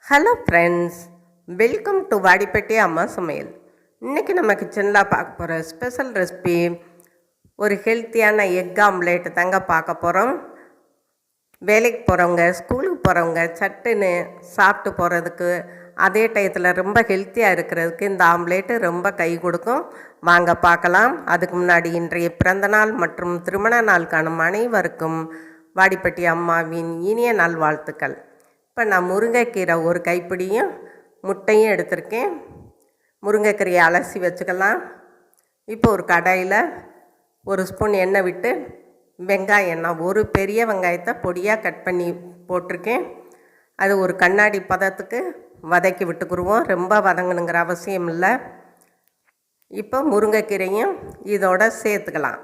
Hello friends, welcome to Vadipatti அம்மா சமையல். இன்றைக்கி நம்ம கிச்சனில் பார்க்க போகிற ஸ்பெஷல் ரெசிபி ஒரு ஹெல்த்தியான எக் ஆம்லேட் தாங்க பார்க்க போகிறோம். வேலைக்கு போகிறவங்க, ஸ்கூலுக்கு போகிறவங்க சட்டுன்னு சாப்பிட்டு போகிறதுக்கு, அதே டயத்தில் ரொம்ப ஹெல்த்தியாக இருக்கிறதுக்கு இந்த ஆம்லேட்டு ரொம்ப கை கொடுக்கும். வாங்க பார்க்கலாம். அதுக்கு முன்னாடி இன்றைய பிறந்தநாள் மற்றும் திருமண நாளுக்கான அனைவருக்கும் வாடிப்பட்டி அம்மாவின் இனிய நல்வாழ்த்துக்கள். இப்போ நான் முருங்கைக்கீரை ஒரு கைப்பிடியும் முட்டையும் எடுத்திருக்கேன். முருங்கைக்கீரையை அலசி வச்சுக்கலாம். இப்போ ஒரு கடாயில் ஒரு ஸ்பூன் எண்ணெய் விட்டு வெங்காயம் எண்ணெய் ஒரு பெரிய வெங்காயத்தை பொடியாக கட் பண்ணி போட்டிருக்கேன். அது ஒரு கண்ணாடி பதத்துக்கு வதக்கி விட்டுக்குருவோம். ரொம்ப வதங்கணுங்கிற அவசியம் இல்லை. இப்போ முருங்கைக்கீரையும் இதோட சேர்த்துக்கலாம்.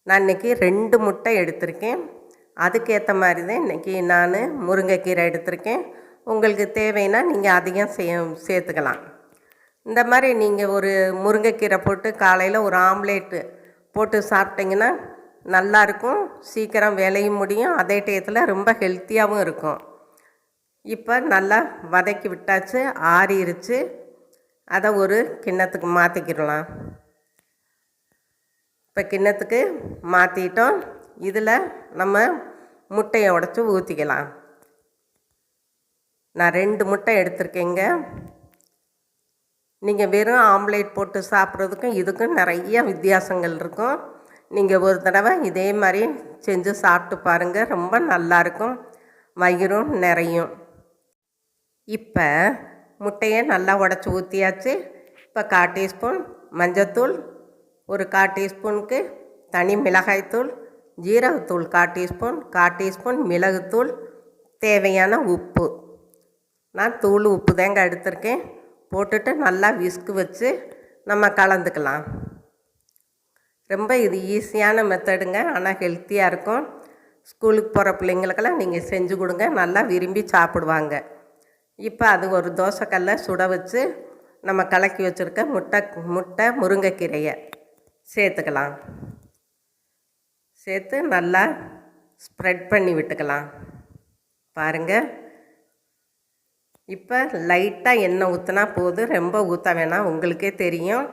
நான் இன்றைக்கி 2 முட்டை எடுத்திருக்கேன். அதுக்கேற்ற மாதிரி தான் இன்றைக்கி நான் முருங்கைக்கீரை எடுத்திருக்கேன். உங்களுக்கு தேவைன்னா நீங்கள் அதிகம் சேர்த்துக்கலாம். இந்த மாதிரி நீங்கள் ஒரு முருங்கைக்கீரை போட்டு காலையில் ஒரு ஆம்லேட்டு போட்டு சாப்பிட்டிங்கன்னா நல்லாயிருக்கும். சீக்கிரம் வேலையும் முடியும், அதே டயத்தில் ரொம்ப ஹெல்த்தியாகவும் இருக்கும். இப்போ நல்லா வதக்கி விட்டாச்சு, ஆறிடுச்சு. அதை ஒரு கிண்ணத்துக்கு மாற்றிக்கிடலாம். இப்போ கிண்ணத்துக்கு மாற்றிட்டோம். இதில் நம்ம முட்டையை உடச்சி ஊற்றிக்கலாம். நான் 2 முட்டை எடுத்திருக்கேங்க. நீங்கள் வெறும் ஆம்லேட் போட்டு சாப்பிட்றதுக்கும் இதுக்கும் நிறைய வித்தியாசங்கள் இருக்கும். நீங்கள் ஒரு தடவை இதே மாதிரி செஞ்சு சாப்பிட்டு பாருங்கள். ரொம்ப நல்லாயிருக்கும், வயிறும் நிறையும். இப்போ முட்டையை நல்லா உடச்சி ஊற்றியாச்சு. இப்போ 1/4 டீஸ்பூன் மஞ்சத்தூள், ஒரு 1/4 டீஸ்பூனுக்கு தனி மிளகாய்த்தூள், ஜீரகத்தூள் 1/4 டீஸ்பூன், 1/4 டீஸ்பூன் மிளகுத்தூள், தேவையான உப்பு. நான் தூள் உப்பு தாங்க எடுத்திருக்கேன். போட்டுட்டு நல்லா விஸ்கு வச்சு நம்ம கலந்துக்கலாம். ரொம்ப இது ஈஸியான மெத்தடுங்க, ஆனால் ஹெல்த்தியாக இருக்கும். ஸ்கூலுக்கு போகிற பிள்ளைங்களுக்கெல்லாம் நீங்கள் செஞ்சு கொடுங்க, நல்லா விரும்பி சாப்பிடுவாங்க. இப்போ அது ஒரு தோசைக்கல்லை சுட வச்சு நம்ம கலக்கி வச்சுருக்க முட்டை முருங்கைக்கீரையை சேர்த்துக்கலாம். சேர்த்து நல்லா ஸ்ப்ரெட் பண்ணி விட்டுக்கலாம். பாருங்கள், இப்போ லைட்டாக எண்ணெய் ஊற்றினா போதும், ரொம்ப ஊற்ற வேணாம். உங்களுக்கே தெரியும்,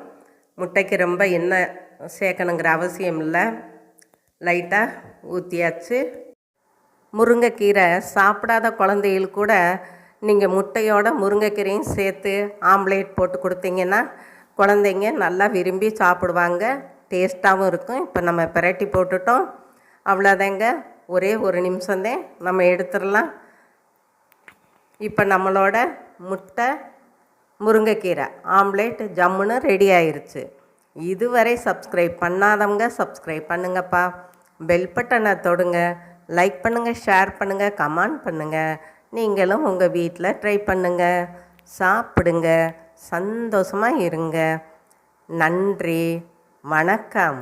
முட்டைக்கு ரொம்ப எண்ணெய் சேர்க்கணுங்கிற அவசியம் இல்லை. லைட்டாக ஊற்றியாச்சு. முருங்கைக்கீரை சாப்பிடாத குழந்தைகள் கூட நீங்கள் முட்டையோட முருங்கைக்கீரையும் சேர்த்து ஆம்லேட் போட்டு கொடுத்தீங்கன்னா குழந்தைங்க நல்லா விரும்பி சாப்பிடுவாங்க, டேஸ்ட்டாகவும் இருக்கும். இப்போ நம்ம பிரட்டி போட்டுட்டோம், அவ்வளோதாங்க. ஒரே ஒரு நிமிஷம்தான், நம்ம எடுத்துடலாம். இப்போ நம்மளோட முட்டை முருங்கைக்கீரை ஆம்லேட் ஜம்முன்னு ரெடி ஆயிடுச்சு. இதுவரை சப்ஸ்கிரைப் பண்ணாதவங்க சப்ஸ்கிரைப் பண்ணுங்கப்பா. பெல் பட்டனை தொடுங்க. லைக் பண்ணுங்கள், ஷேர் பண்ணுங்கள், கமெண்ட் பண்ணுங்கள். நீங்களும் உங்கள் வீட்டில் ட்ரை பண்ணுங்கள், சாப்பிடுங்க, சந்தோஷமாக இருங்க. நன்றி, வணக்கம்.